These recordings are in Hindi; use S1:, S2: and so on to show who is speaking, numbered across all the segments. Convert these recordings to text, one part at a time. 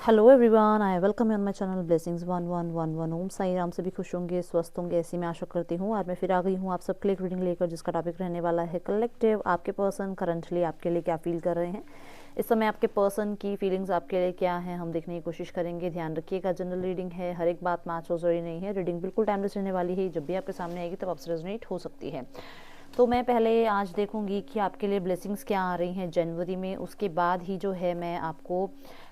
S1: Hello everyone, I welcome you on my channel blessings 1111। ओम साई राम से भी खुश होंगे, स्वस्थ होंगे, ऐसी मैं आशा करती हूँ। आज मैं फिर आ गई हूँ आप सब क्लिक रीडिंग लेकर, जिसका टॉपिक रहने वाला है कलेक्टिव। आपके पर्सन करंटली आपके लिए क्या फील कर रहे हैं इस समय, आपके पर्सन की फीलिंग्स आपके लिए क्या है, हम देखने की कोशिश करेंगे। ध्यान रखिएगा, जनरल रीडिंग है, हर एक बात मैच हो जरूरी नहीं है। रीडिंग बिल्कुल टाइमलेस रहने वाली है, जब भी आपके सामने आएगी तब आपसे रेजोनेट हो सकती है। तो मैं पहले आज देखूंगी कि आपके लिए ब्लेसिंग्स क्या आ रही हैं जनवरी में, उसके बाद ही जो है मैं आपको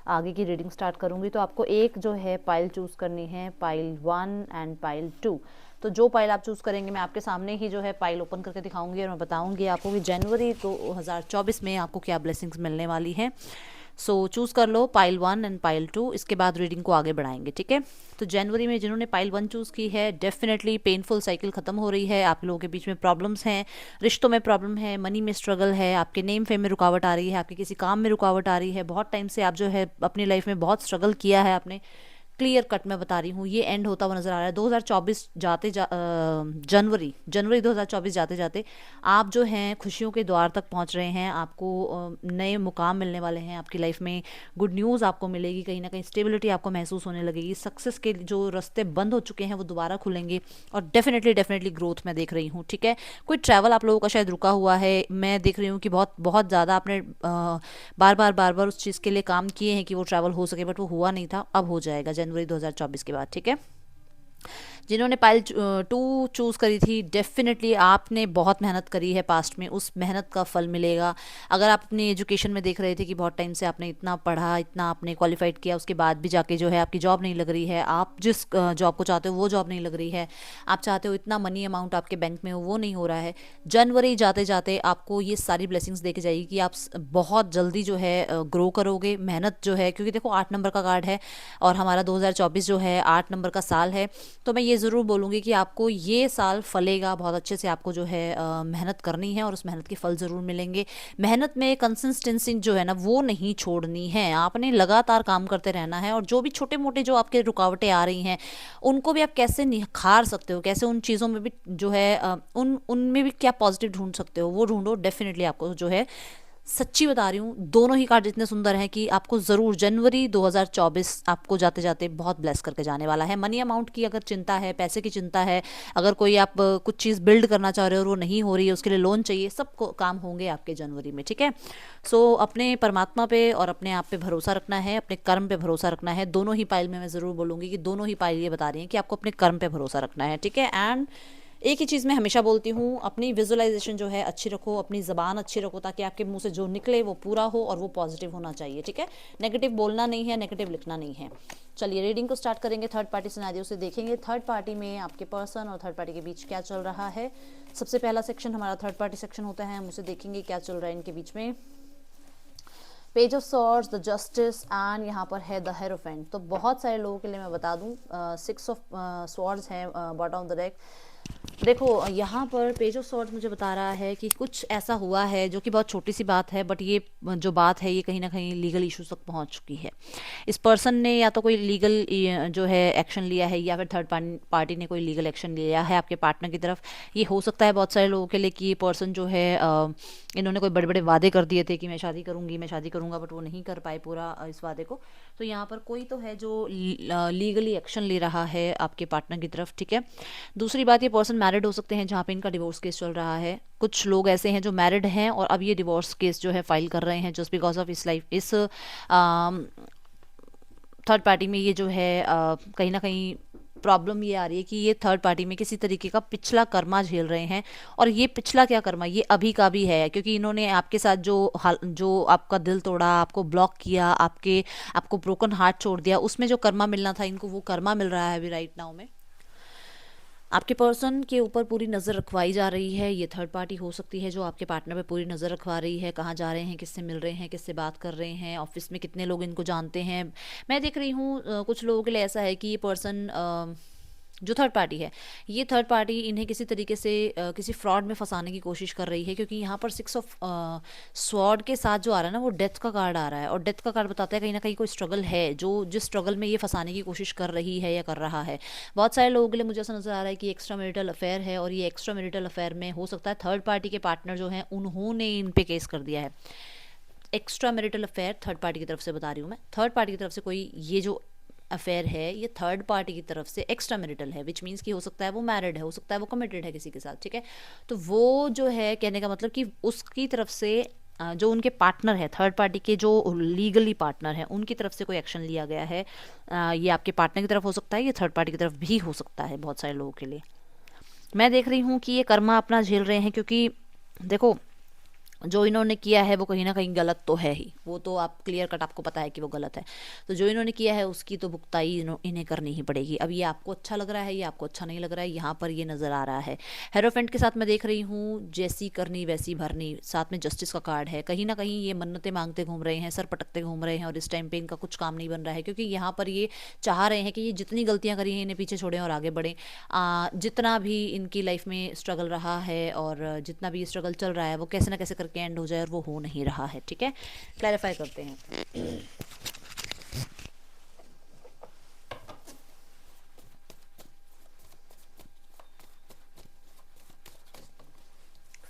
S1: आगे की रीडिंग स्टार्ट करूंगी। तो आपको एक जो है पाइल चूज़ करनी है, पाइल 1 एंड पाइल 2। तो जो पाइल आप चूज़ करेंगे मैं आपके सामने ही जो है पाइल ओपन करके दिखाऊंगी और मैं बताऊंगी आपको कि जनवरी 2024 में आपको क्या ब्लेसिंग्स मिलने वाली है। सो चूज़ कर लो पाइल 1 एंड पाइल 2, इसके बाद रीडिंग को आगे बढ़ाएंगे, ठीक है। तो जनवरी में जिन्होंने पाइल 1 चूज़ की है, डेफिनेटली पेनफुल साइकिल खत्म हो रही है। आप लोगों के बीच में प्रॉब्लम्स हैं, रिश्तों में प्रॉब्लम है, मनी में स्ट्रगल है, आपके नेम फेम में रुकावट आ रही है, आपके किसी काम में रुकावट आ रही है। बहुत टाइम से आप जो है अपनी लाइफ में बहुत स्ट्रगल किया है आपने, क्लियर कट मैं बता रही हूँ, ये एंड होता हुआ नजर आ रहा है। 2024 जनवरी जनवरी 2024 जाते जाते आप जो हैं खुशियों के द्वार तक पहुँच रहे हैं। आपको नए मुकाम मिलने वाले हैं आपकी लाइफ में, गुड न्यूज़ आपको मिलेगी, कहीं ना कहीं स्टेबिलिटी आपको महसूस होने लगेगी। सक्सेस के जो रास्ते बंद हो चुके हैं वो दोबारा खुलेंगे, और डेफिनेटली डेफिनेटली ग्रोथ मैं देख रही हूँ, ठीक है। कोई ट्रैवल आप लोगों का शायद रुका हुआ है, मैं देख रही हूँ कि बहुत बहुत ज़्यादा आपने बार बार उस चीज़ के लिए काम किए हैं कि वो ट्रैवल हो सके, बट वो हुआ नहीं था, अब हो जाएगा जनवरी 2024 के बाद, ठीक है। जिन्होंने पाइल 2 चूज़ करी थी, डेफिनेटली आपने बहुत मेहनत करी है पास्ट में, उस मेहनत का फल मिलेगा। अगर आप अपनी एजुकेशन में देख रहे थे कि बहुत टाइम से आपने इतना पढ़ा, इतना आपने क्वालिफाइड किया, उसके बाद भी जाके जो है आपकी जॉब नहीं लग रही है, आप जिस जॉब को चाहते हो वो जॉब नहीं लग रही है, आप चाहते हो इतना मनी अमाउंट आपके बैंक में हो, वो नहीं हो रहा है। जनवरी जाते जाते आपको ये सारी ब्लेसिंग्स देके जाएगी कि आप बहुत जल्दी जो है ग्रो करोगे। मेहनत जो है, क्योंकि देखो 8 नंबर का कार्ड है और हमारा 2024 जो है 8 नंबर का साल है, तो मैं ये ज़रूर बोलूँगी कि आपको ये साल फलेगा बहुत अच्छे से। आपको जो है मेहनत करनी है और उस मेहनत के फल ज़रूर मिलेंगे। मेहनत में कंसिस्टेंसी जो है ना वो नहीं छोड़नी है, आपने लगातार काम करते रहना है। और जो भी छोटे मोटे जो आपके रुकावटें आ रही हैं उनको भी आप कैसे निखार सकते हो, कैसे उन चीज़ों में भी जो है उनमें भी क्या पॉजिटिव ढूंढ सकते हो वो ढूंढो। डेफिनेटली आपको जो है, सच्ची बता रही हूँ, दोनों ही कार्ड इतने सुंदर हैं कि आपको ज़रूर जनवरी 2024 आपको जाते जाते बहुत ब्लेस करके जाने वाला है। मनी अमाउंट की अगर चिंता है, पैसे की चिंता है, अगर कोई आप कुछ चीज़ बिल्ड करना चाह रहे हो और वो नहीं हो रही है, उसके लिए लोन चाहिए, सब काम होंगे आपके जनवरी में, ठीक है। सो अपने परमात्मा पे और अपने आप पे भरोसा रखना है, अपने कर्म पे भरोसा रखना है। दोनों ही पाइल में मैं ज़रूर बोलूँगी कि दोनों ही पाइल ये बता रही हैं कि आपको अपने कर्म पे भरोसा रखना है, ठीक है। एंड एक ही चीज़ मैं हमेशा बोलती हूँ, अपनी विजुअलाइजेशन जो है अच्छी रखो, अपनी ज़बान अच्छी रखो, ताकि आपके मुंह से जो निकले वो पूरा हो और वो पॉजिटिव होना चाहिए, ठीक है। नेगेटिव बोलना नहीं है, नेगेटिव लिखना नहीं है। चलिए रीडिंग को स्टार्ट करेंगे। थर्ड पार्टी सिनेरियो से देखेंगे थर्ड पार्टी में आपके पर्सन और थर्ड पार्टी के बीच क्या चल रहा है। सबसे पहला सेक्शन हमारा थर्ड पार्टी सेक्शन होता है, हम उसे देखेंगे क्या चल रहा है इनके बीच में। Page of swords, the justice, and यहाँ पर है द हेरोफेंट। तो बहुत सारे लोगों के लिए मैं बता दूँ 6 ऑफ सॉर्ड्स हैं बॉटम ऑफ द डेक। देखो यहाँ पर पेज ऑफ सॉर्ड्स मुझे बता रहा है कि कुछ ऐसा हुआ है जो कि बहुत छोटी सी बात है, बट ये जो बात है ये कहीं ना कहीं लीगल इश्यूज तक पहुँच चुकी है। इस पर्सन ने या तो कोई लीगल जो है एक्शन लिया है, या फिर थर्ड पार्टी ने कोई लीगल एक्शन लिया है आपके पार्टनर की तरफ। ये हो सकता है बहुत सारे लोगों के लिए कि ये पर्सन जो है इन्होंने कोई बड़े बड़े वादे कर दिए थे कि मैं शादी करूंगी, मैं शादी करूंगा, बट वो नहीं कर पाए पूरा इस वादे को। तो यहाँ पर कोई तो है जो लीगली एक्शन ले रहा है आपके पार्टनर की तरफ, ठीक है। दूसरी बात, ये पर्सन मैरिड हो सकते हैं जहाँ पे इनका डिवोर्स केस चल रहा है। कुछ लोग ऐसे हैं जो मैरिड हैं और अब ये डिवोर्स केस जो है फाइल कर रहे हैं, जस्ट बिकॉज ऑफ इस थर्ड पार्टी में ये जो है कहीं ना कहीं प्रॉब्लम ये आ रही है कि ये थर्ड पार्टी में किसी तरीके का पिछला कर्मा झेल रहे हैं। और ये पिछला क्या कर्मा, ये अभी का भी है, क्योंकि इन्होंने आपके साथ जो आपका दिल तोड़ा, आपको ब्लॉक किया, आपको ब्रोकन हार्ट छोड़ दिया, उसमें जो कर्मा मिलना था इनको वो कर्मा मिल रहा है अभी राइट नाउ में। आपके पर्सन के ऊपर पूरी नज़र रखवाई जा रही है। ये थर्ड पार्टी हो सकती है जो आपके पार्टनर पे पूरी नज़र रखवा रही है, कहाँ जा रहे हैं, किससे मिल रहे हैं, किससे बात कर रहे हैं, ऑफिस में कितने लोग इनको जानते हैं। मैं देख रही हूँ कुछ लोगों के लिए ऐसा है कि ये पर्सन जो थर्ड पार्टी है, ये थर्ड पार्टी इन्हें किसी तरीके से किसी फ्रॉड में फंसाने की कोशिश कर रही है, क्योंकि यहाँ पर 6 ऑफ स्वॉर्ड के साथ जो आ रहा है ना वो डेथ का कार्ड आ रहा है, और डेथ का कार्ड बताता है कहीं ना कहीं कोई स्ट्रगल है, जो जिस स्ट्रगल में ये फंसाने की कोशिश कर रही है या कर रहा है। बहुत सारे लोगों के लिए मुझे ऐसा नज़र आ रहा है कि एक्स्ट्रा मैरिटल अफेयर है, और ये एक्स्ट्रा मैरिटल अफेयर में हो सकता है थर्ड पार्टी के पार्टनर जो हैं उन्होंने इन पे केस कर दिया है। Extra marital affair third party की तरफ से बता रही हूँ मैं, थर्ड पार्टी की तरफ से कोई ये जो अफेयर है ये थर्ड पार्टी की तरफ से एक्स्ट्रा मैरिटल है, विच मीन्स कि हो सकता है वो मैरिड है, हो सकता है वो कमिटेड है किसी के साथ, ठीक है। तो वो जो है कहने का मतलब कि उसकी तरफ से जो उनके पार्टनर है, थर्ड पार्टी के जो लीगली पार्टनर है, उनकी तरफ से कोई एक्शन लिया गया है, ये आपके पार्टनर की तरफ हो सकता है, ये थर्ड पार्टी की तरफ भी हो सकता है बहुत सारे लोगों के लिए। मैं देख रही हूँ कि ये कर्मा अपना झेल रहे हैं, क्योंकि देखो जो इन्होंने किया है वो कहीं ना कहीं गलत तो है ही, वो तो आप क्लियर कट आपको पता है कि वो गलत है। तो जो इन्होंने किया है उसकी तो भुगताई इन्हें करनी ही पड़ेगी। अब ये आपको अच्छा लग रहा है, ये आपको अच्छा नहीं लग रहा है, यहाँ पर ये नज़र आ रहा है। हेरोफेंट के साथ मैं देख रही हूँ जैसी करनी वैसी भरनी, साथ में जस्टिस का कार्ड है। कहीं ना कहीं ये मन्नतें मांगते घूम रहे हैं, सर पटकते घूम रहे हैं, और इस टाइम पे इनका कुछ काम नहीं बन रहा है, क्योंकि यहाँ पर ये चाह रहे हैं कि ये जितनी गलतियाँ करी हैं इन्हें पीछे छोड़ें और आगे बढ़ें। जितना भी इनकी लाइफ में स्ट्रगल रहा है और जितना भी स्ट्रगल चल रहा है वो कैसे ना कैसे करके एंड हो जाए, और वो हो नहीं रहा है, ठीक है। क्लैरिफाई करते हैं।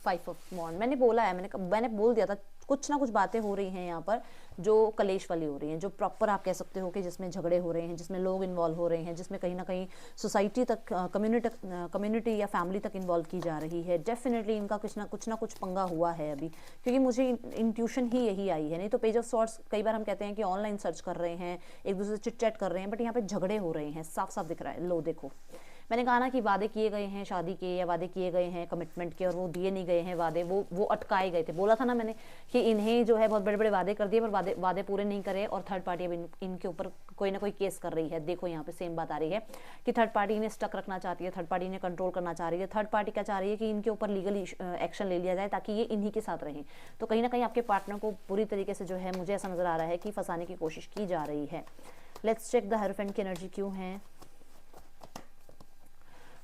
S1: 5 ऑफ वॉन्ड मैंने बोला है, मैंने बोल दिया था कुछ ना कुछ बातें हो रही हैं यहाँ पर जो कलेश वाली हो रही हैं, जो प्रॉपर आप कह सकते हो कि जिसमें झगड़े हो रहे हैं, जिसमें लोग इन्वॉल्व हो रहे हैं, जिसमें कहीं ना कहीं सोसाइटी तक, कम्युनिटी या फैमिली तक इन्वॉल्व की जा रही है। डेफिनेटली इनका कुछ ना कुछ पंगा हुआ है अभी, क्योंकि मुझे इंट्यूशन ही यही आई है। नहीं तो पेज ऑफ सॉर्ट्स कई बार हम कहते हैं कि ऑनलाइन सर्च कर रहे हैं, एक दूसरे से चिट चैट कर रहे हैं, बट यहाँ पे झगड़े हो रहे हैं, साफ साफ दिख रहा है। लो देखो, मैंने कहा ना कि वादे किए गए हैं शादी के, या वादे किए गए हैं कमिटमेंट के, और वो दिए नहीं गए हैं वादे, वो अटकाए गए थे। बोला था ना मैंने कि इन्हें जो है बहुत बड़े बड़े वादे कर दिए, पर वादे पूरे नहीं करे, और थर्ड पार्टी अब इनके ऊपर कोई ना कोई केस कर रही है। देखो यहाँ पे सेम बात आ रही है कि थर्ड पार्टी इन्हें स्टक रखना चाहती है, थर्ड पार्टी इन्हें कंट्रोल करना चाह रही है। थर्ड पार्टी क्या चाह रही है कि इनके ऊपर लीगल एक्शन ले लिया जाए ताकि ये इन्हीं के साथ रहें। तो कहीं ना कहीं आपके पार्टनर को पूरी तरीके से जो है, मुझे ऐसा नजर आ रहा है कि फंसाने की कोशिश की जा रही है। लेट्स चेक द हेरोफेंट की एनर्जी क्यों है।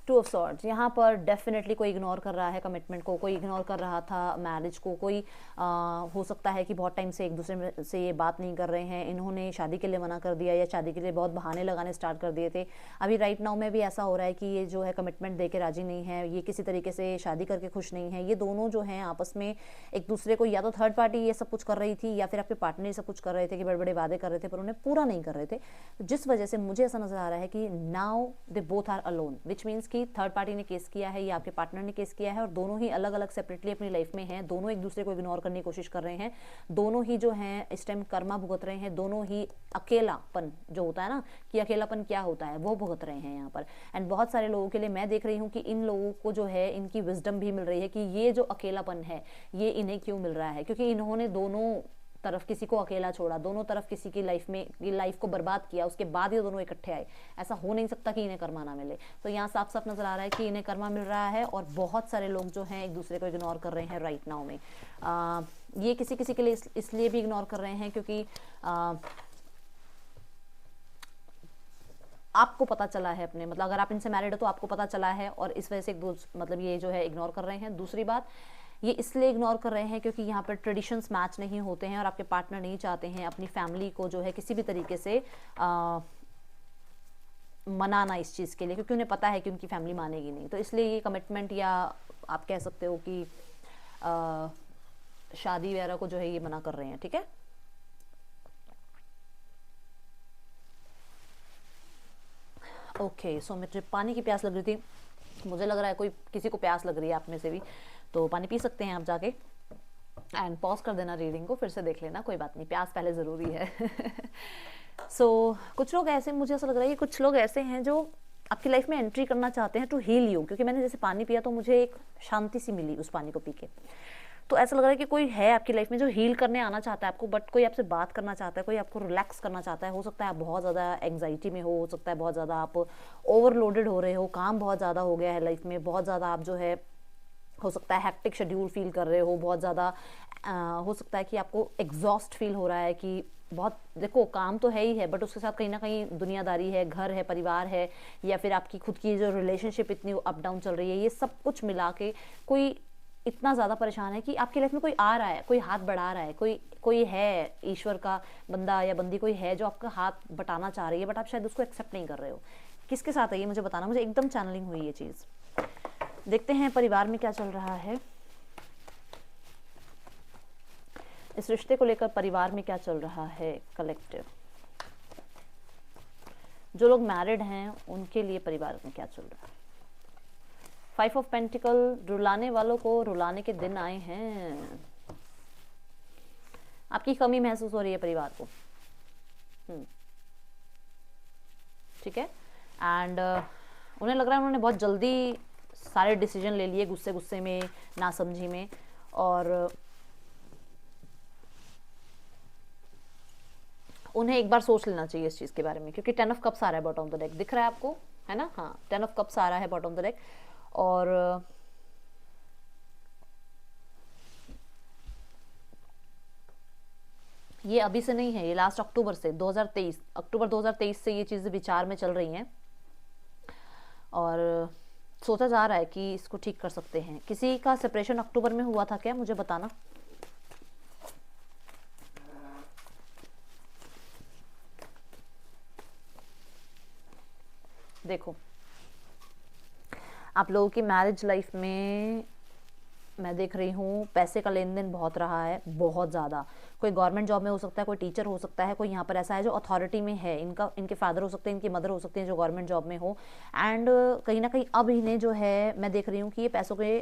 S1: 2 ऑफ सॉर्ड्स, यहाँ पर डेफिनेटली कोई इग्नोर कर रहा है कमिटमेंट को, कोई इग्नोर कर रहा था मैरिज को, कोई हो सकता है कि बहुत टाइम से एक दूसरे से ये बात नहीं कर रहे हैं, इन्होंने शादी के लिए मना कर दिया या शादी के लिए बहुत बहाने लगाने स्टार्ट कर दिए थे। अभी राइट नाउ में भी ऐसा हो रहा है कि ये जो है कमिटमेंट दे के राजी नहीं है, ये किसी तरीके से शादी करके खुश नहीं है। ये दोनों जो हैं आपस में एक दूसरे को, या तो थर्ड पार्टी ये सब कुछ कर रही थी, या फिर आपके पार्टनर ये सब कुछ कर रहे थे कि बड़े बड़े वादे कर रहे थे पर उन्हें पूरा नहीं कर रहे थे, जिस वजह से मुझे ऐसा नजर आ रहा है कि now they both are alone, which means कि थर्ड पार्टी ने केस किया है या आपके पार्टनर ने केस किया है, और दोनों ही अलग अलग सेपरेटली अपनी लाइफ में हैं, दोनों एक दूसरे को इग्नोर करने की कोशिश कर रहे हैं, दोनों ही जो हैं इस टाइम कर्मा भुगत रहे हैं, दोनों ही अकेलापन जो होता है ना कि अकेलापन क्या होता है वो भुगत रहे हैं यहाँ पर। एंड बहुत सारे लोगों के लिए मैं देख रही हूँ कि इन लोगों को जो है इनकी विजडम भी मिल रही है कि ये जो अकेलापन है ये इन्हें क्यों मिल रहा है, क्योंकि इन्होंने दोनों तरफ किसी को अकेला छोड़ा, दोनों तरफ किसी की लाइफ को बर्बाद किया, उसके बाद ये दोनों इकट्ठे आए। ऐसा हो नहीं सकता कि इन्हें कर्मा ना मिले। तो यहाँ साफ साफ नजर आ रहा है कि इन्हें कर्मा मिल रहा है, और बहुत सारे लोग जो हैं एक दूसरे को इग्नोर कर रहे हैं राइट नाउ में। ये किसी किसी के लिए इसलिए भी इग्नोर कर रहे हैं क्योंकि आपको पता चला है अपने, मतलब अगर आप इनसे मैरिड हो तो आपको पता चला है, और इस वजह से मतलब ये जो है इग्नोर कर रहे हैं। दूसरी बात, ये इसलिए इग्नोर कर रहे हैं क्योंकि यहाँ पर ट्रेडिशंस मैच नहीं होते हैं, और आपके पार्टनर नहीं चाहते हैं अपनी फैमिली को जो है किसी भी तरीके से मनाना इस चीज़ के लिए, क्योंकि उन्हें पता है कि उनकी फैमिली मानेगी नहीं। तो इसलिए ये कमिटमेंट, या आप कह सकते हो कि शादी वगैरह को जो है ये मना कर रहे हैं, ठीक है। ओके, सो मुझे पानी की प्यास लग रही थी, मुझे लग रहा है कोई किसी को प्यास लग रही है आप में से भी, तो पानी पी सकते हैं आप जाके, एंड पॉज कर देना रीडिंग को, फिर से देख लेना, कोई बात नहीं, प्यास पहले ज़रूरी है। कुछ लोग ऐसे, मुझे ऐसा लग रहा है कि कुछ लोग ऐसे हैं जो आपकी लाइफ में एंट्री करना चाहते हैं टू हील यू, क्योंकि मैंने जैसे पानी पिया तो मुझे एक शांति सी मिली उस पानी को पी के। तो ऐसा लग रहा है कि कोई है आपकी लाइफ में जो हील करने आना चाहता है आपको, बट कोई आपसे बात करना चाहता है, कोई आपको रिलैक्स करना चाहता है। हो सकता है आप बहुत ज़्यादा एंग्जाइटी में हो सकता है बहुत ज़्यादा आप ओवरलोडेड हो रहे हो, काम बहुत ज़्यादा हो गया है लाइफ में, बहुत ज़्यादा आप जो है हो सकता है हैक्टिक शेड्यूल फील कर रहे हो, बहुत ज़्यादा हो सकता है कि आपको एग्जॉस्ट फील हो रहा है कि बहुत, देखो काम तो है ही है बट उसके साथ कहीं ना कहीं दुनियादारी है, घर है, परिवार है, या फिर आपकी खुद की जो रिलेशनशिप इतनी अप डाउन चल रही है, ये सब कुछ मिला के कोई इतना ज़्यादा परेशान है कि आपकी लाइफ में कोई आ रहा है, कोई हाथ बढ़ा रहा है, कोई है ईश्वर का बंदा या बंदी, कोई है जो आपका हाथ बटाना चाह रही है, बट आप शायद उसको एक्सेप्ट नहीं कर रहे हो। किसके साथ है ये मुझे बताना, मुझे एकदम चैनलिंग हुई ये चीज़। देखते हैं परिवार में क्या चल रहा है। इस रिश्ते को लेकर परिवार में क्या चल रहा है कलेक्टिव। जो लोग मैरिड हैं उनके लिए परिवार में क्या चल रहा है। 5 ऑफ पेंटिकल, रुलाने वालों को रुलाने के दिन आए हैं। आपकी कमी महसूस हो रही है परिवार को, ठीक है। एंड उन्हें लग रहा है उन्होंने बहुत जल्दी सारे डिसीजन ले लिए, गुस्से गुस्से में, नासमझी में, और उन्हें एक बार सोच लेना चाहिए इस चीज़ के बारे में, क्योंकि 10 ऑफ कप्स आ रहा है बॉटम ऑफ द डेक, दिख रहा है आपको, है ना। हाँ, 10 ऑफ कप्स आ रहा है बॉटम ऑफ द डेक, और ये अभी से नहीं है, ये लास्ट अक्टूबर से, 2023 अक्टूबर 2023 से ये चीज़ें विचार में चल रही हैं, और सोचा जा रहा है कि इसको ठीक कर सकते हैं। किसी का सेपरेशन अक्टूबर में हुआ था क्या, मुझे बताना। देखो, आप लोगों की मैरिज लाइफ में मैं देख रही हूँ पैसे का लेन देन बहुत रहा है, बहुत ज़्यादा। कोई गवर्नमेंट जॉब में हो सकता है, कोई टीचर हो सकता है, कोई यहाँ पर ऐसा है जो अथॉरिटी में है, इनके फादर हो सकते हैं, इनकी मदर हो सकती हैं जो गवर्नमेंट जॉब में हो। एंड कहीं ना कहीं अब इन्हें जो है मैं देख रही हूँ कि ये पैसों के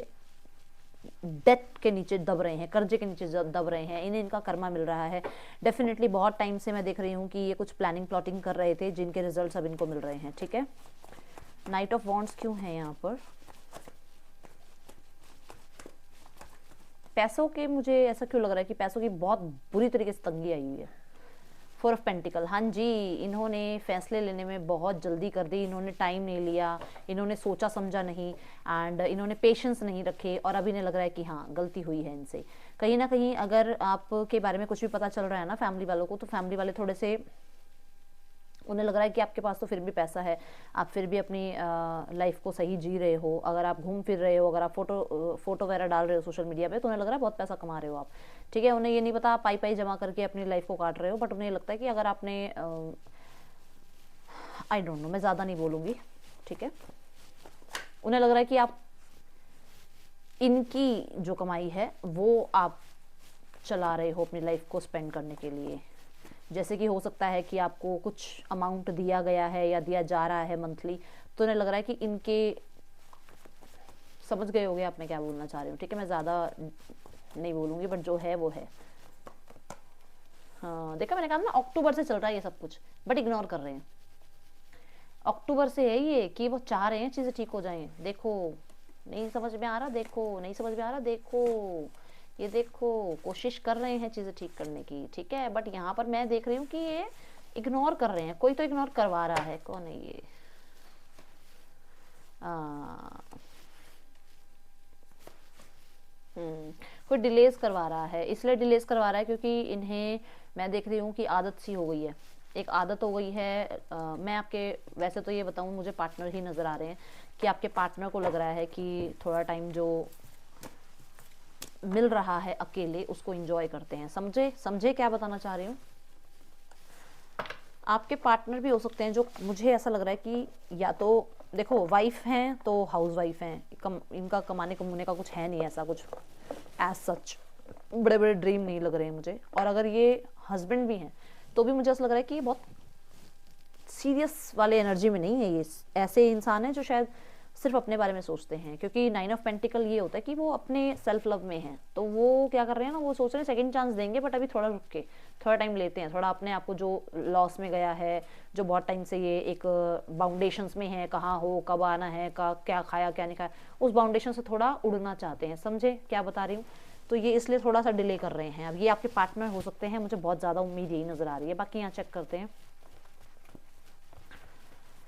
S1: डेट के नीचे दब रहे हैं, कर्जे के नीचे दब रहे हैं, इन्हें इनका कर्मा मिल रहा है। डेफिनेटली बहुत टाइम से मैं देख रही हूँ कि ये कुछ प्लानिंग प्लॉटिंग कर रहे थे, जिनके रिजल्ट अब इनको मिल रहे हैं, ठीक है। नाइट ऑफ वॉन्ड्स क्यों है यहाँ पर। पैसों के, मुझे ऐसा क्यों लग रहा है कि पैसों की बहुत बुरी तरीके से तंगी आई हुई है। 4 ऑफ पेंटिकल, हाँ जी, इन्होंने फैसले लेने में बहुत जल्दी कर दी, इन्होंने टाइम नहीं लिया, इन्होंने सोचा समझा नहीं, एंड इन्होंने पेशेंस नहीं रखे, और अब इन्हें लग रहा है कि हाँ गलती हुई है इनसे। कहीं ना कहीं अगर आपके बारे में कुछ भी पता चल रहा है ना फैमिली वालों को, तो फैमिली वाले थोड़े से, उन्हें लग रहा है कि आपके पास तो फिर भी पैसा है, आप फिर भी अपनी लाइफ को सही जी रहे हो, अगर आप घूम फिर रहे हो, अगर आप फोटो वगैरह डाल रहे हो सोशल मीडिया पे, तो उन्हें लग रहा है बहुत पैसा कमा रहे हो आप, ठीक है। उन्हें ये नहीं पता आप पाई पाई जमा करके अपनी लाइफ को काट रहे हो, बट उन्हें लगता है कि अगर आपने, आई डोंट नो, मैं ज़्यादा नहीं बोलूँगी, ठीक है। उन्हें लग रहा है कि आप, इनकी जो कमाई है वो आप चला रहे हो अपनी लाइफ को स्पेंड करने के लिए। जैसे कि हो सकता है कि आपको कुछ अमाउंट दिया गया है या दिया जा रहा है मंथली, तो उन्हें लग रहा है कि इनके, समझ गए होगे आप मैं क्या बोलना चाह रही हूँ, ठीक है। मैं ज़्यादा नहीं बोलूँगी, बट जो है वो है। हाँ, देखा, मैंने कहा ना अक्टूबर से चल रहा है ये सब कुछ, बट इग्नोर कर रहे हैं। अक्टूबर से है ये कि वो चाह रहे हैं चीज़ें ठीक हो जाएं। देखो, नहीं समझ में आ रहा, देखो, नहीं समझ में आ रहा, देखो, ये देखो, कोशिश कर रहे हैं चीज़ें ठीक करने की, ठीक है। बट यहाँ पर मैं देख रही हूँ कि ये इग्नोर कर रहे हैं, कोई तो इग्नोर करवा रहा है, कौन है ये। कोई डिलेज करवा रहा है, इसलिए डिलेज करवा रहा है क्योंकि इन्हें, मैं देख रही हूँ कि आदत सी हो गई है, एक आदत हो गई है। मैं आपके, वैसे तो ये बताऊँ, मुझे पार्टनर ही नज़र आ रहे हैं कि आपके पार्टनर को लग रहा है कि थोड़ा टाइम जो मिल रहा है अकेले, उसको एंजॉय करते हैं। समझे क्या बताना चाह रही हूँ। आपके पार्टनर भी हो सकते हैं जो, मुझे ऐसा लग रहा है कि या तो देखो वाइफ हैं तो हाउस वाइफ हैं, इनका कमाने कमाने का कुछ है नहीं ऐसा कुछ एज सच, बड़े बड़े ड्रीम नहीं लग रहे हैं मुझे। और अगर ये हस्बैंड भी हैं तो भी मुझे ऐसा लग रहा है कि ये बहुत सीरियस वाले एनर्जी में नहीं है। ये ऐसे इंसान हैं जो शायद सिर्फ अपने बारे में सोचते हैं, क्योंकि 9 ऑफ पेंटिकल ये होता है कि वो अपने सेल्फ लव में हैं, तो वो क्या कर रहे हैं ना, वो सोच रहे हैं सेकंड चांस देंगे, बट अभी थोड़ा रुक के, थोड़ा टाइम लेते हैं, थोड़ा अपने आप को, जो लॉस में गया है, जो बहुत टाइम से ये एक बाउंडेशंस में है, कहाँ हो, कब आना है, क्या खाया क्या नहीं खाया, उस बाउंडेशन से थोड़ा उड़ना चाहते हैं। समझे क्या बता रही हूँ। तो ये इसलिए थोड़ा सा डिले कर रहे हैं। अब ये आपके पार्टनर हो सकते हैं, मुझे बहुत ज़्यादा उम्मीद यही नज़र आ रही है। बाकी यहाँ चेक करते हैं।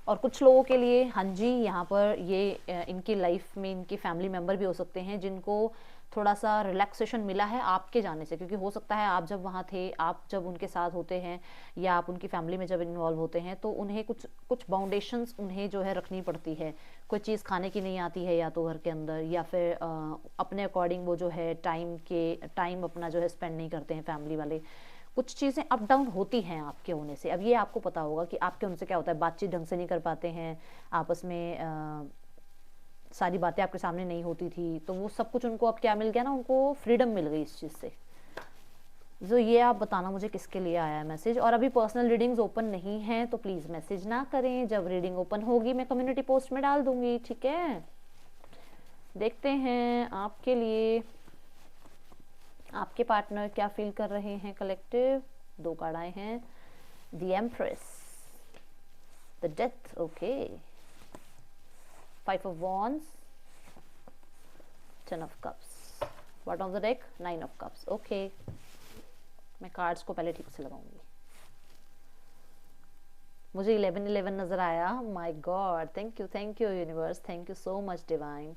S1: और कुछ लोगों के लिए, हाँ जी, यहाँ पर ये इनकी लाइफ में इनके फैमिली मेम्बर भी हो सकते हैं जिनको थोड़ा सा रिलैक्सेशन मिला है आपके जाने से, क्योंकि हो सकता है आप जब वहाँ थे, आप जब उनके साथ होते हैं या आप उनकी फैमिली में जब इन्वॉल्व होते हैं, तो उन्हें कुछ बाउंडेशंस उन्हें जो है रखनी पड़ती है। कोई चीज़ खाने की नहीं आती है या तो घर के अंदर, या फिर अपने अकॉर्डिंग वो जो है टाइम अपना जो है स्पेंड नहीं करते हैं फैमिली वाले। कुछ चीज़ें अप डाउन होती हैं आपके होने से। अब ये आपको पता होगा कि आपके उनसे क्या होता है, बातचीत ढंग से नहीं कर पाते हैं आपस में, सारी बातें आपके सामने नहीं होती थी, तो वो सब कुछ उनको अब क्या मिल गया ना, उनको फ्रीडम मिल गई इस चीज़ से। जो ये आप बताना मुझे किसके लिए आया है मैसेज। और अभी पर्सनल रीडिंग्स ओपन नहीं हैं तो प्लीज़ मैसेज ना करें, जब रीडिंग ओपन होगी मैं कम्युनिटी पोस्ट में डाल दूंगी, ठीक है। देखते हैं आपके लिए आपके पार्टनर क्या फील कर रहे हैं कलेक्टिव। 2 कार्ड आए हैं, the empress, the death, okay, 5 of wands, 10 of cups, bottom of the deck 9 of cups, okay. मैं कार्ड्स को पहले ठीक से लगाऊंगी। मुझे 11 नजर आया, my God, thank you universe, thank you so much divine.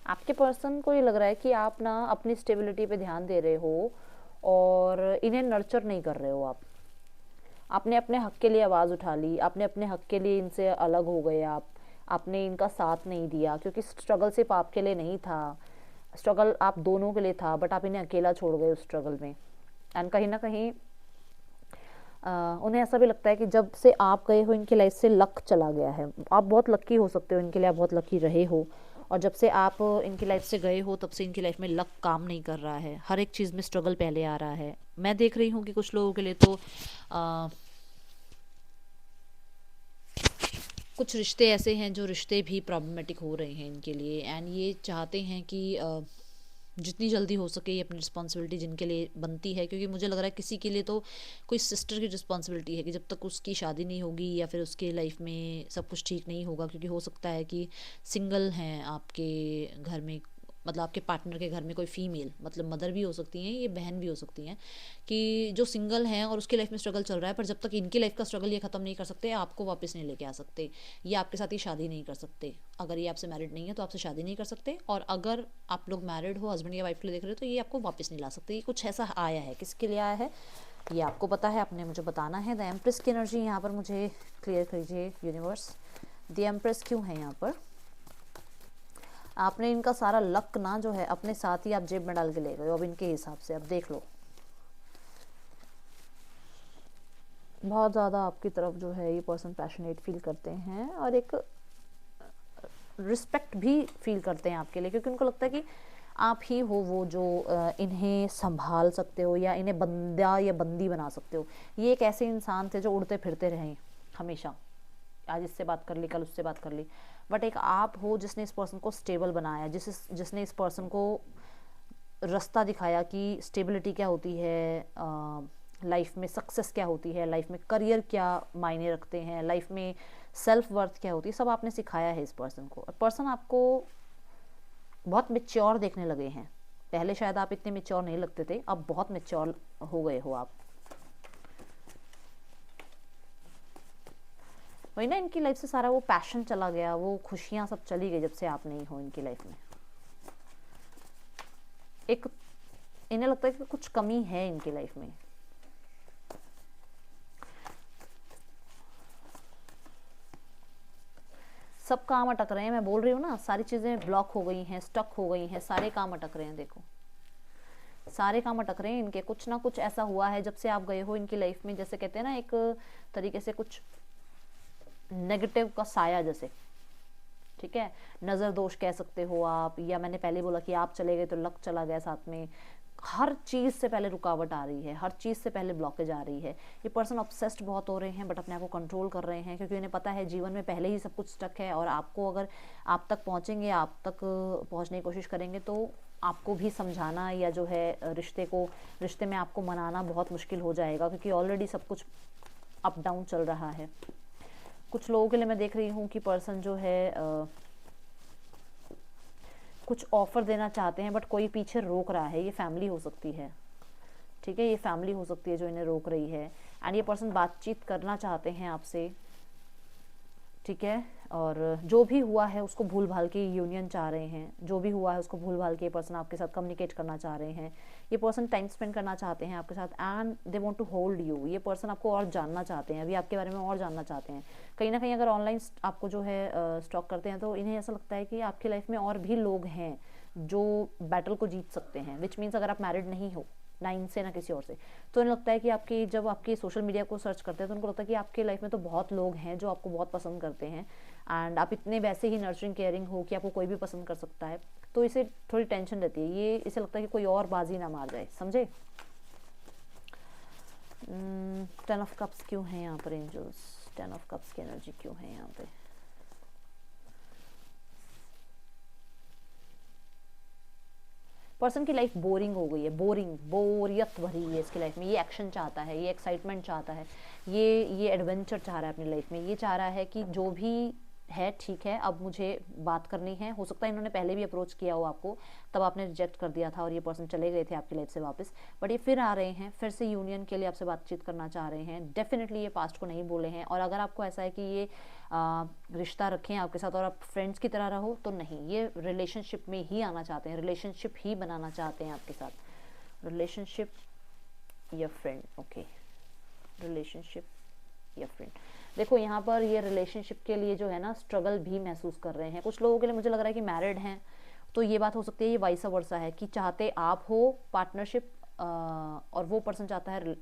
S1: आपके पर्सन को ये लग रहा है कि आप ना अपनी स्टेबिलिटी पे ध्यान दे रहे हो और इन्हें नर्चर नहीं कर रहे हो। आपने अपने हक के लिए आवाज़ उठा ली, आपने अपने हक के लिए इनसे अलग हो गए, आपने इनका साथ नहीं दिया, क्योंकि स्ट्रगल सिर्फ आपके लिए नहीं था, स्ट्रगल आप दोनों के लिए था, बट आप इन्हें अकेला छोड़ गए उस स्ट्रगल में। एंड कहीं ना कहीं उन्हें ऐसा भी लगता है कि जब से आप गए हो इनकी लाइफ से लक चला गया है। आप बहुत लकी हो सकते हो इनके लिए, आप बहुत लकी रहे हो, और जब से आप इनकी लाइफ से गए हो तब से इनकी लाइफ में लक काम नहीं कर रहा है, हर एक चीज़ में स्ट्रगल पहले आ रहा है। मैं देख रही हूँ कि कुछ लोगों के लिए तो कुछ रिश्ते ऐसे हैं जो रिश्ते भी प्रॉब्लमेटिक हो रहे हैं इनके लिए, एंड ये चाहते हैं कि जितनी जल्दी हो सके ये अपनी रिस्पॉन्सिबिलिटी जिनके लिए बनती है, क्योंकि मुझे लग रहा है किसी के लिए तो कोई सिस्टर की रिस्पॉन्सिबिलिटी है कि जब तक उसकी शादी नहीं होगी या फिर उसके लाइफ में सब कुछ ठीक नहीं होगा, क्योंकि हो सकता है कि सिंगल हैं आपके घर में, मतलब आपके पार्टनर के घर में कोई फीमेल, मतलब मदर भी हो सकती हैं, ये बहन भी हो सकती हैं, कि जो सिंगल हैं और उसकी लाइफ में स्ट्रगल चल रहा है, पर जब तक इनकी लाइफ का स्ट्रगल ये ख़त्म नहीं कर सकते आपको वापस नहीं लेके आ सकते, ये आपके साथ ही शादी नहीं कर सकते। अगर ये आपसे मैरिड नहीं है तो आपसे शादी नहीं कर सकते, और अगर आप लोग मैरिड हो, हस्बैंड या वाइफ के लिए देख रहे हो, तो ये आपको वापस नहीं ला सकते। ये कुछ ऐसा आया है, किसके लिए आया है ये आपको पता है, आपने मुझे बताना है। द एम्प्रेस की एनर्जी यहाँ पर मुझे क्लियर कीजिए यूनिवर्स, द एम्प्रेस क्यों है यहाँ पर। आपने इनका सारा लक ना जो है अपने साथ ही आप जेब में डाल के ले गए हो अब इनके हिसाब से। अब देख लो, बहुत ज़्यादा आपकी तरफ जो है ये पर्सन पैशनेट फील करते हैं और एक रिस्पेक्ट भी फील करते हैं आपके लिए, क्योंकि उनको लगता है कि आप ही हो वो जो इन्हें संभाल सकते हो या इन्हें बंदा या बंदी बना सकते हो। ये एक ऐसे इंसान थे जो उड़ते फिरते रहे हमेशा, आज इससे बात कर ली, कल उससे बात कर ली, बट एक आप हो जिसने इस पर्सन को स्टेबल बनाया, जिसने इस पर्सन को रास्ता दिखाया कि स्टेबिलिटी क्या होती है, लाइफ में सक्सेस क्या होती है, लाइफ में करियर क्या मायने रखते हैं, लाइफ में सेल्फ वर्थ क्या होती है, सब आपने सिखाया है इस पर्सन को। और पर्सन आपको बहुत मेच्योर देखने लगे हैं। पहले शायद आप इतने मेच्योर नहीं लगते थे, अब बहुत मेच्योर हो गए हो आप। वही ना, इनकी लाइफ से सारा वो पैशन चला गया, वो खुशियां सब चली गई जब से आप नहीं हो इनकी लाइफ में। एक इन्हें लगता है कि कुछ कमी है इनकी लाइफ में। सब काम अटक रहे हैं, मैं बोल रही हूँ ना, सारी चीज़ें ब्लॉक हो गई हैं, स्टक हो गई हैं, सारे काम अटक रहे हैं। देखो सारे काम अटक रहे हैं इनके, कुछ ना कुछ ऐसा हुआ है जब से आप गए हो इनकी लाइफ में, जैसे कहते हैं ना एक तरीके से कुछ नेगेटिव का साया जैसे, ठीक है, नज़र दोष कह सकते हो आप, या मैंने पहले बोला कि आप चले गए तो लक चला गया साथ में। हर चीज़ से पहले रुकावट आ रही है, हर चीज़ से पहले ब्लॉकेज आ रही है। ये पर्सन ऑब्सेस्ड बहुत हो रहे हैं, बट अपने आप को कंट्रोल कर रहे हैं, क्योंकि उन्हें पता है जीवन में पहले ही सब कुछ स्टक है, और आपको अगर आप तक पहुँचेंगे, आप तक पहुँचने की कोशिश करेंगे तो आपको भी समझाना या जो है रिश्ते में आपको मनाना बहुत मुश्किल हो जाएगा, क्योंकि ऑलरेडी सब कुछ अप डाउन चल रहा है। कुछ लोगों के लिए मैं देख रही हूँ कि पर्सन जो है कुछ ऑफर देना चाहते हैं, बट कोई पीछे रोक रहा है। ये फैमिली हो सकती है, ठीक है, ये फैमिली हो सकती है जो इन्हें रोक रही है। एंड ये पर्सन बातचीत करना चाहते हैं आपसे, ठीक है, और जो भी हुआ है उसको भूल भाल के यूनियन चाह रहे हैं, जो भी हुआ है उसको भूल भाल के ये पर्सन आपके साथ कम्युनिकेट करना चाह रहे हैं। ये पर्सन टाइम स्पेंड करना चाहते हैं आपके साथ, and they want to hold you. ये पर्सन आपको और जानना चाहते हैं, अभी आपके बारे में और जानना चाहते हैं। कहीं ना कहीं अगर ऑनलाइन आपको जो है स्टॉक करते हैं तो इन्हें ऐसा लगता है कि आपकी लाइफ में और भी लोग हैं जो बैटल को जीत सकते हैं, विच मीन्स अगर आप मैरिड नहीं हो ना इनसे ना किसी और से। तो उन्हें लगता है कि आपकी जब आपकी सोशल मीडिया को सर्च करते हैं तो उनको लगता है कि आपके लाइफ में तो बहुत लोग हैं जो आपको बहुत पसंद करते हैं, एंड आप इतने वैसे ही नर्चरिंग केयरिंग हो कि आपको कोई भी पसंद कर सकता है। तो इसे थोड़ी टेंशन रहती है, ये इसे लगता है कि कोई और बाजी ना मार जाए, समझे। 10 ऑफ कप्स क्यों है यहाँ पर एंजल्स, 10 ऑफ कप्स की एनर्जी क्यों है यहाँ पे। पर्सन की लाइफ बोरिंग हो गई है, बोरियत भरी है इसकी लाइफ में। ये एक्शन चाहता है, ये एक्साइटमेंट चाहता है, ये एडवेंचर चाह रहा है अपनी लाइफ में। ये चाह रहा है कि जो भी है ठीक है, अब मुझे बात करनी है। हो सकता है इन्होंने पहले भी अप्रोच किया हो आपको, तब आपने रिजेक्ट कर दिया था और ये पर्सन चले गए थे आपकी लाइफ से वापस, बट ये फिर आ रहे हैं, फिर से यूनियन के लिए आपसे बातचीत करना चाह रहे हैं। डेफिनेटली ये पास्ट को नहीं बोले हैं। और अगर आपको ऐसा है कि ये रिश्ता रखें आपके साथ और आप फ्रेंड्स की तरह रहो, तो नहीं, ये रिलेशनशिप में ही आना चाहते हैं, रिलेशनशिप ही बनाना चाहते हैं आपके साथ। रिलेशनशिप या फ्रेंड, ओके, रिलेशनशिप या फ्रेंड। देखो यहाँ पर ये रिलेशनशिप के लिए जो है ना स्ट्रगल भी महसूस कर रहे हैं। कुछ लोगों के लिए मुझे लग रहा है कि मैरिड हैं, तो ये बात हो सकती है, ये वाइस वर्सा है कि चाहते आप हो पार्टनरशिप और वो पर्सन चाहता है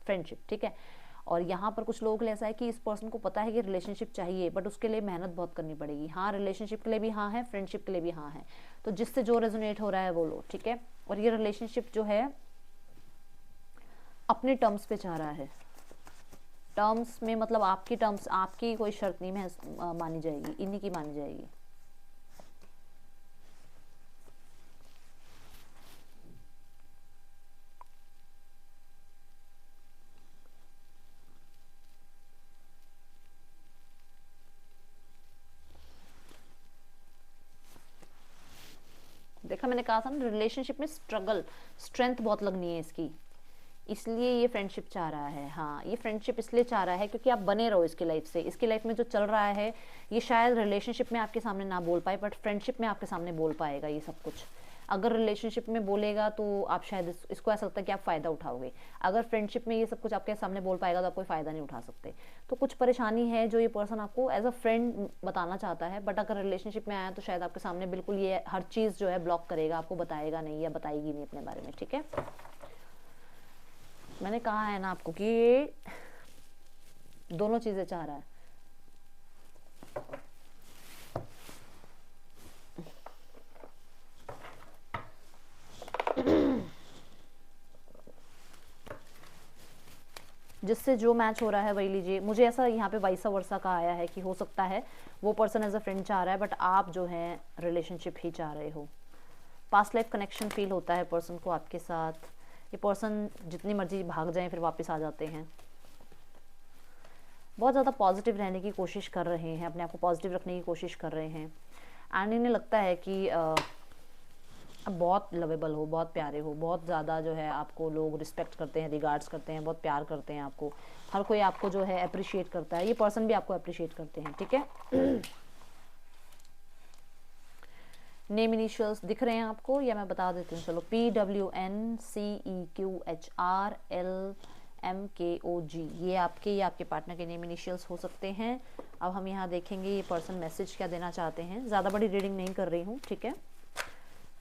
S1: फ्रेंडशिप, ठीक है। और यहाँ पर कुछ लोगों के लिए ऐसा है कि इस पर्सन को पता है कि रिलेशनशिप चाहिए, बट उसके लिए मेहनत बहुत करनी पड़ेगी। हाँ, रिलेशनशिप के लिए भी हाँ है, फ्रेंडशिप के लिए भी हाँ है, तो जिससे जो रेजोनेट हो रहा है वो लो, ठीक है। और ये रिलेशनशिप जो है अपने टर्म्स पे चाह रहा है। टर्म्स में मतलब आपकी टर्म्स, आपकी कोई शर्त नहीं मानी जाएगी, इन्हीं की मानी जाएगी। देखा, मैंने कहा था ना, रिलेशनशिप में स्ट्रगल, स्ट्रेंथ बहुत लगनी है इसकी, इसलिए ये फ्रेंडशिप चाह रहा है। हाँ, ये फ्रेंडशिप इसलिए चाह रहा है क्योंकि आप बने रहो इसकी लाइफ से। इसकी लाइफ में जो चल रहा है ये शायद रिलेशनशिप में आपके सामने ना बोल पाए, बट फ्रेंडशिप में आपके सामने बोल पाएगा ये सब कुछ। अगर रिलेशनशिप में बोलेगा तो आप शायद इसको ऐसा लगता है कि आप फ़ायदा उठाओगे। अगर फ्रेंडशिप में ये सब कुछ आपके सामने बोल पाएगा तो आप कोई फ़ायदा नहीं उठा सकते। तो कुछ परेशानी है जो ये पर्सन आपको एज अ फ्रेंड बताना चाहता है, बट अगर रिलेशनशिप में आया तो शायद आपके सामने बिल्कुल ये हर चीज़ जो है ब्लॉक करेगा, आपको बताएगा नहीं या बताएगी नहीं अपने बारे में, ठीक है। मैंने कहा है ना आपको कि ये दोनों चीज़ें चाह रहा है। जिससे जो मैच हो रहा है वही लीजिए। मुझे ऐसा यहाँ पे वाइसा वर्सा का आया है कि हो सकता है वो पर्सन एज अ फ्रेंड चाह रहा है, बट आप जो है रिलेशनशिप ही चाह रहे हो। पास्ट लाइफ कनेक्शन फील होता है पर्सन को आपके साथ। ये पर्सन जितनी मर्जी भाग जाएं फिर वापस आ जाते हैं। बहुत ज़्यादा पॉजिटिव रहने की कोशिश कर रहे हैं, अपने आप को पॉजिटिव रखने की कोशिश कर रहे हैं, एंड इन्हें लगता है कि आप बहुत लवेबल हो, बहुत प्यारे हो, बहुत ज़्यादा जो है आपको लोग रिस्पेक्ट करते हैं, रिगार्ड्स करते हैं, बहुत प्यार करते हैं आपको। हर कोई आपको जो है अप्रिशिएट करता है, ये पर्सन भी आपको अप्रिशिएट करते हैं, ठीक है। नेम इनिशियल्स दिख रहे हैं आपको या मैं बता देती हूँ, चलो, PWNCEQHRLMKOG, ये आपके पार्टनर के नेम इनिशियल्स हो सकते हैं। अब हम यहाँ देखेंगे ये पर्सन मैसेज क्या देना चाहते हैं। ज़्यादा बड़ी रीडिंग नहीं कर रही हूँ, ठीक है।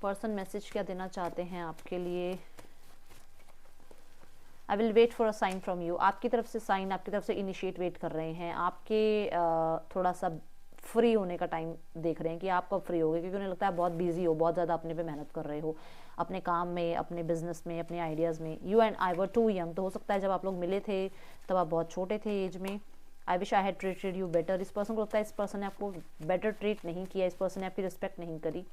S1: पर्सन मैसेज क्या देना चाहते हैं आपके लिए। I will wait for a sign from you. आपकी तरफ से साइन, आपकी तरफ से इनिशिएट वेट कर रहे हैं। आपके थोड़ा सा फ्री होने का टाइम देख रहे हैं कि आप कब फ्री होगे, क्योंकि उन्हें लगता है बहुत बिजी हो, बहुत ज़्यादा अपने पे मेहनत कर रहे हो, अपने काम में, अपने बिजनेस में, अपने आइडियाज़ में। You and I were too young, तो हो सकता है जब आप लोग मिले थे तब आप बहुत छोटे थे एज में। I wish I had treated you better. इस पर्सन को लगता है इस पर्सन ने आपको बेटर ट्रीट नहीं किया, इस पर्सन ने आपकी रिस्पेक्ट नहीं करी,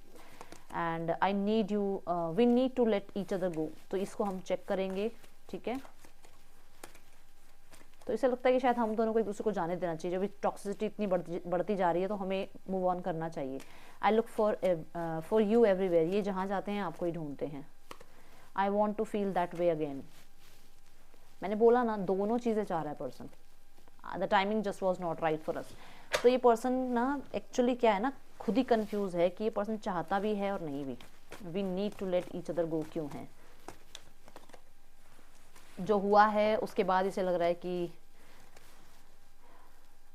S1: and I need you, we need to let each other go. तो इसको हम चेक करेंगे, ठीक है। तो इसे लगता है कि शायद हम दोनों को एक दूसरे को जाने देना चाहिए। जब टॉक्सिसिटी इतनी बढ़ती जा रही है तो हमें मूव ऑन करना चाहिए। I look for you everywhere, ये जहाँ जाते हैं आपको ही ढूंढते हैं। I want to feel that way again. मैंने बोला ना, दोनों चीज़ें चाह रहा है person. The timing just was not right for us. तो ये पर्सन ना एक्चुअली क्या है ना, खुद ही कंफ्यूज है कि ये पर्सन चाहता भी है और नहीं भी। We need to let each other go क्यों है। जो हुआ है उसके बाद इसे लग रहा है कि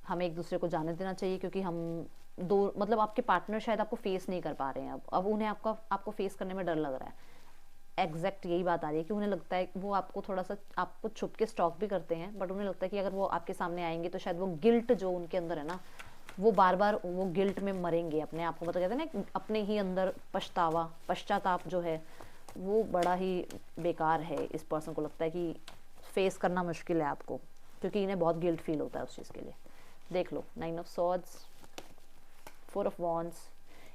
S1: हमें एक दूसरे को जाने देना चाहिए, क्योंकि हम दो, मतलब आपके पार्टनर शायद आपको फेस नहीं कर पा रहे हैं। अब उन्हें आपको फेस करने में डर लग रहा है। एग्जैक्ट यही बात आ रही है कि उन्हें लगता है कि वो आपको थोड़ा सा आपको छुप के स्टॉक भी करते हैं, बट उन्हें लगता है कि अगर वो आपके सामने आएंगे तो शायद वो गिल्ट जो उनके अंदर है ना, वो बार बार वो गिल्ट में मरेंगे अपने आप को। मतलब कहते हैं ना अपने ही अंदर पछतावा, पश्चाताप जो है वो बड़ा ही बेकार है। इस पर्सन को लगता है कि फेस करना मुश्किल है आपको, क्योंकि इन्हें बहुत गिल्ट फील होता है उस चीज़ के लिए। देख लो 9 ऑफ सॉर्ड्स, 4 ऑफ वॉन्ड्स।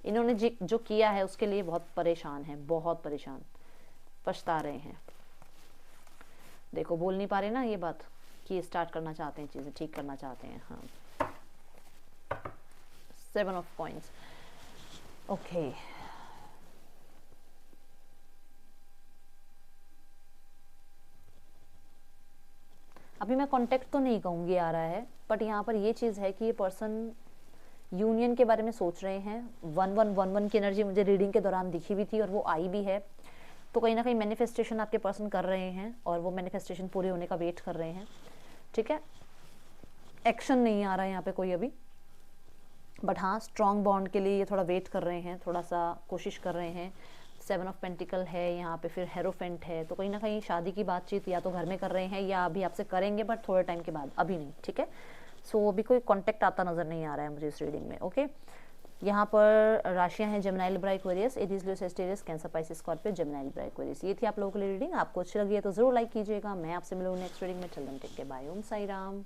S1: इन्होंने जो किया है उसके लिए बहुत परेशान है, बहुत परेशान, पछता रहे हैं। देखो बोल नहीं पा रहे ना ये बात कि स्टार्ट करना चाहते हैं, चीज़ें ठीक करना चाहते हैं। हाँ 7 ऑफ कॉइंस। ओके अभी मैं कांटेक्ट तो नहीं कहूँगी आ रहा है, बट यहाँ पर ये चीज़ है कि ये पर्सन यूनियन के बारे में सोच रहे हैं। 1111 की एनर्जी मुझे रीडिंग के दौरान दिखी भी थी और वो आई भी है। तो कहीं ना कहीं मैनिफेस्टेशन आपके पर्सन कर रहे हैं और वो मैनिफेस्टेशन पूरे होने का वेट कर रहे हैं। ठीक है, एक्शन नहीं आ रहा है यहाँ पे कोई अभी, बट हाँ स्ट्रॉन्ग बॉन्ड के लिए ये थोड़ा वेट कर रहे हैं, थोड़ा सा कोशिश कर रहे हैं। 7 ऑफ पेंटिकल है यहाँ पे, फिर हेरोफेंट है। तो कहीं ना कहीं शादी की बातचीत या तो घर में कर रहे हैं या अभी आपसे करेंगे, बट थोड़े टाइम के बाद, अभी नहीं। ठीक है, सो अभी कोई कांटेक्ट आता नज़र नहीं आ रहा है मुझे इस रीडिंग में। ओके यहाँ पर राशियां हैं Gemini, Libra, Aquarius, Aries, Leo, Sagittarius, Cancer, Pisces, Scorpio, Gemini, Libra, Aquarius. ये थी आप लोगों के लिए रीडिंग। आपको अच्छी लगी है तो जरूर लाइक कीजिएगा। मैं आपसे मिलूंगी नेक्स्ट रीडिंग में। चल टेक के बाय। ओम साई राम।